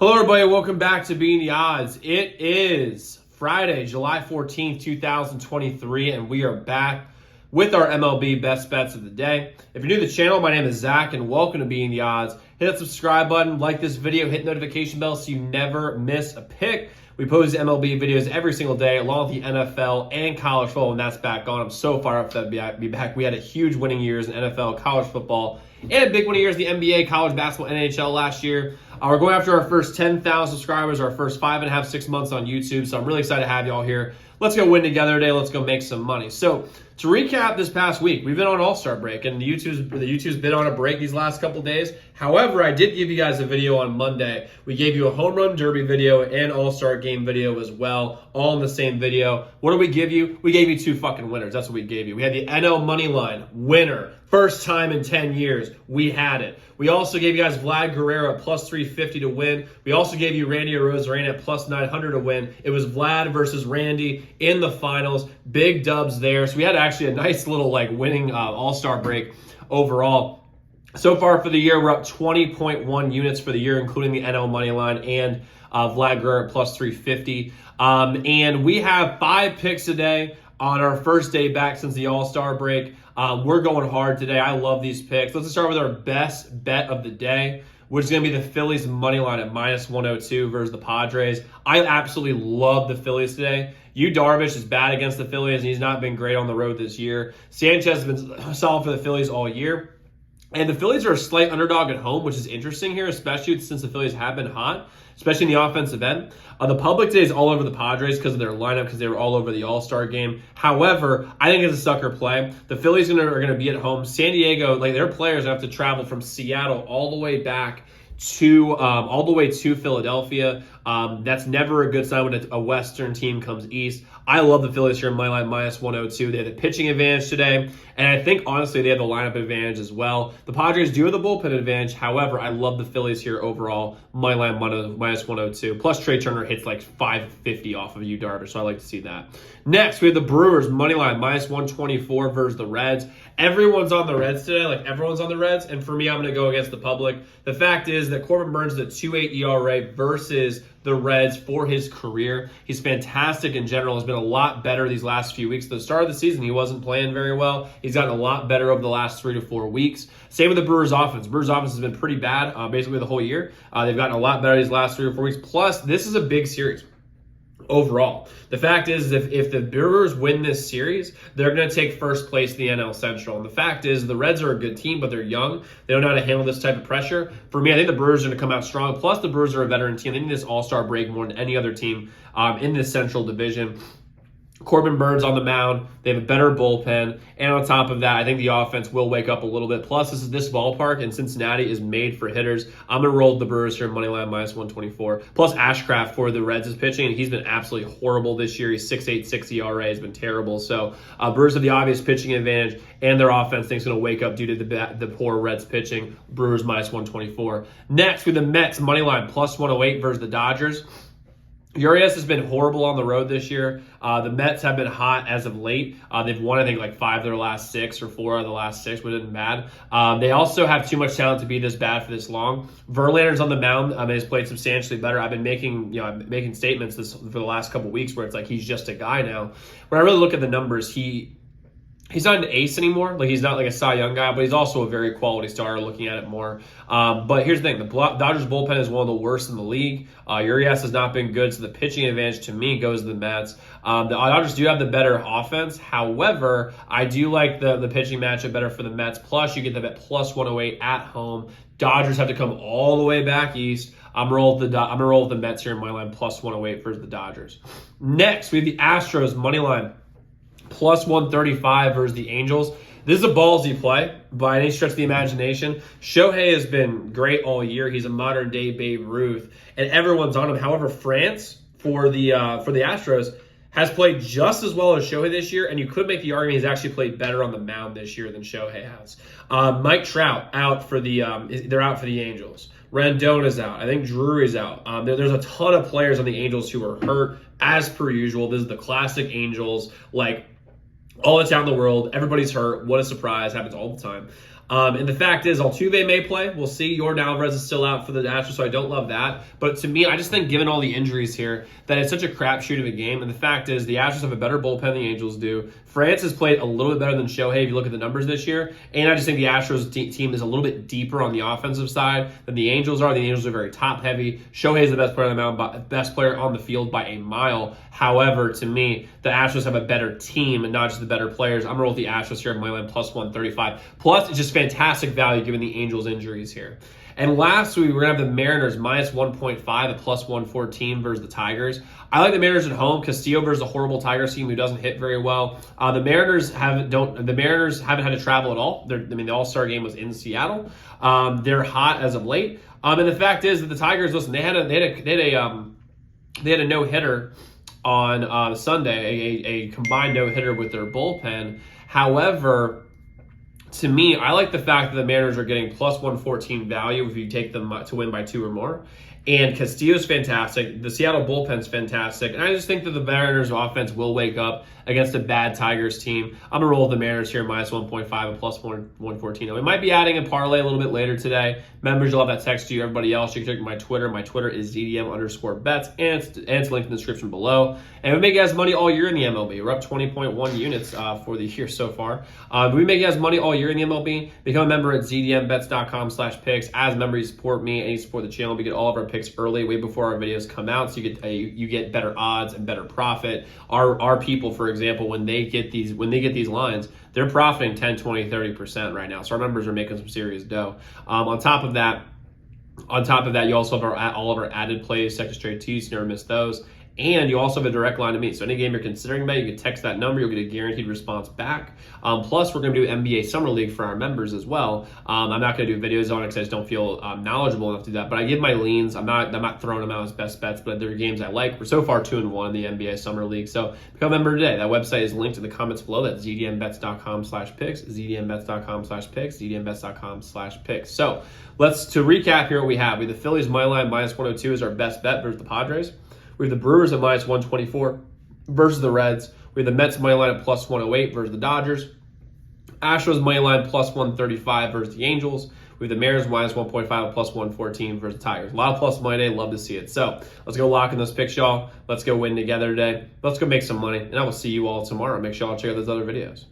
Hello, everybody. Welcome back to Being the Odds. It is Friday, July 14th, 2023, and we are back with our MLB best bets of the day. If you're new to the channel, my name is Zach, and welcome to Being the Odds. Hit that subscribe button, like this video, hit the notification bell so you never miss a pick. We post MLB videos every single day, along with the NFL and college football, and that's back on. I'm so fired up to be back. We had a huge winning years in NFL, college football, and a big winning years in the NBA, college basketball, NHL last year. We're going after our first 10,000 subscribers, our first 5.5, 6 months on YouTube, so I'm really excited to have y'all here. Let's go win together today. Let's go make some money. So to recap this past week, we've been on All-Star break, and the YouTube's been on a break these last couple days. However, I did give you guys a video on Monday. We gave you a home run derby video and All-Star game video as well, all in the same video. What did we give you? We gave you two fucking winners. That's what we gave you. We had the NL money line winner. First time in 10 years, we had it. We also gave you guys Vlad Guerrero at plus 350 to win. We also gave you Randy Arozarena at plus 900 to win. It was Vlad versus Randy in the finals. Big dubs there. So we had actually a nice little winning All-Star break overall. So far for the year, we're up 20.1 units for the year, including the NL money line and Vlad Guerrero at plus 350. And we have 5 picks today on our first day back since the All-Star break. We're going hard today. I love these picks. Let's start with our best bet of the day, which is going to be the Phillies money line at minus 102 versus the Padres. I absolutely love the Phillies today. Yu Darvish is bad against the Phillies, and he's not been great on the road this year. Sanchez has been solid for the Phillies all year. And the Phillies are a slight underdog at home, which is interesting here, especially since the Phillies have been hot, especially in the offensive end. The public today is all over the Padres because of their lineup, because they were all over the All-Star game. However, I think it's a sucker play. The Phillies are going to be at home. San Diego, their players have to travel from Seattle all the way back to Philadelphia. That's never a good sign when a Western team comes east. I love the Phillies here in my line, minus 102. They have the pitching advantage today, and I think, honestly, they have the lineup advantage as well. The Padres do have the bullpen advantage. However, I love the Phillies here overall, my line minus 102. Plus, Trey Turner hits like 550 off of Yu Darvish, so I like to see that. Next, we have the Brewers money line, minus 124 versus the Reds. Everyone's on the Reds today. Everyone's on the Reds, and for me, I'm going to go against the public. The fact is that Corbin Burns is a 2.8 ERA versus the Reds for his career. He's fantastic in general. Has been a lot better these last few weeks. At the start of the season, he wasn't playing very well. He's gotten a lot better over the last 3 to 4 weeks. Same with the Brewers offense. Brewers offense has been pretty bad basically the whole year. They've gotten a lot better these last 3 or 4 weeks. Plus, this is a big series overall. The fact is, if the Brewers win this series, they're going to take first place in the NL Central. And the fact is, the Reds are a good team, but they're young. They don't know how to handle this type of pressure. For me, I think the Brewers are going to come out strong. Plus, the Brewers are a veteran team. They need this All-Star break more than any other team in this Central Division. Corbin Burns on the mound. They have a better bullpen. And on top of that, I think the offense will wake up a little bit. Plus, this ballpark in Cincinnati is made for hitters. I'm going to roll the Brewers here, money line minus 124. Plus, Ashcraft for the Reds is pitching, and he's been absolutely horrible this year. He's 6.86 ERA. He's been terrible. So, Brewers have the obvious pitching advantage, and their offense thinks going to wake up due to the poor Reds pitching. Brewers minus 124. Next, with the Mets money line plus 108 versus the Dodgers. Urias has been horrible on the road this year. The Mets have been hot as of late. They've won, I think, 5 of their last 6 or 4 of the last 6, which isn't bad. They also have too much talent to be this bad for this long. Verlander's on the mound. He's played substantially better. I've been making statements for the last couple weeks where it's he's just a guy now. When I really look at the numbers, he's not an ace anymore. He's not a Cy Young guy, but he's also a very quality starter looking at it more. But here's the thing. The Dodgers bullpen is one of the worst in the league. Urias has not been good, so the pitching advantage to me goes to the Mets. The Dodgers do have the better offense. However, I do like the pitching matchup better for the Mets. Plus, you get them at plus 108 at home. Dodgers have to come all the way back east. I'm going to roll with the Mets here in my line, plus 108 versus the Dodgers. Next, we have the Astros money line, plus 135 versus the Angels. This is a ballsy play by any stretch of the imagination. Shohei has been great all year. He's a modern-day Babe Ruth, and everyone's on him. However, France, for the Astros, has played just as well as Shohei this year, and you could make the argument he's actually played better on the mound this year than Shohei has. Mike Trout out for they're out for the Angels. Rendon is out. I think Drury's out. There's a ton of players on the Angels who are hurt, as per usual. This is the classic Angels, all the talent in the world. Everybody's hurt. What a surprise. Happens all the time. And the fact is, Altuve may play. We'll see. Yordan Alvarez is still out for the Astros, so I don't love that. But to me, I just think given all the injuries here, that it's such a crapshoot of a game. And the fact is, the Astros have a better bullpen than the Angels do. France has played a little bit better than Shohei if you look at the numbers this year. And I just think the Astros team is a little bit deeper on the offensive side than the Angels are. The Angels are very top heavy. Shohei is the best player on the mound, best player on the field by a mile. However, to me, the Astros have a better team and not just the better players. I'm going to roll with the Astros here at money line plus 135. Plus, it's just fantastic value given the Angels' injuries here. And lastly, we're going to have the Mariners minus 1.5 at plus 114 versus the Tigers. I like the Mariners at home. Castillo versus a horrible Tigers team who doesn't hit very well. The Mariners haven't had to travel at all. The All-Star game was in Seattle. They're hot as of late. And the fact is that the Tigers, listen, they had a no-hitter on Sunday, a combined no-hitter with their bullpen. However, to me, I like the fact that the Mariners are getting plus 114 value if you take them to win by 2 or more. And Castillo's fantastic. The Seattle bullpen's fantastic. And I just think that the Mariners offense will wake up against a bad Tigers team. I'm going to roll with the Mariners here minus 1.5 and plus 114. We might be adding a parlay a little bit later today. Members, you'll have that text to you. Everybody else, you can check my Twitter. My Twitter is ZDM_bets, and it's linked in the description below. And we make you guys money all year in the MLB. We're up 20.1 units for the year so far. We make you guys money all year in the MLB. Become a member at ZDMBets.com/picks. As a member, you support me and you support the channel. We get all of our picks early, way before our videos come out, so you get better odds and better profit. Our people, for example, when they get these lines, they're profiting 10, 20, 30% right now. So our members are making some serious dough. On top of that, you also have all of our added plays, second straight tees, you never miss those. And you also have a direct line to me. So any game you're considering about, you can text that number. You'll get a guaranteed response back. Plus, we're going to do NBA Summer League for our members as well. I'm not going to do videos on it because I just don't feel knowledgeable enough to do that. But I give my leans. I'm not throwing them out as best bets, but they're games I like. We're so far 2-1 in the NBA Summer League. So become a member today. That website is linked in the comments below. That's ZDMBets.com/picks, ZDMBets.com/picks, ZDMBets.com/picks. So to recap here what we have. We have the Phillies money line minus 102 is our best bet versus the Padres. We have the Brewers at minus 124 versus the Reds. We have the Mets money line at plus 108 versus the Dodgers. Astros money line plus 135 versus the Angels. We have the Mariners minus 1.5 at plus 114 versus the Tigers. A lot of plus money today. Love to see it. So let's go lock in those picks, y'all. Let's go win together today. Let's go make some money. And I will see you all tomorrow. Make sure y'all check out those other videos.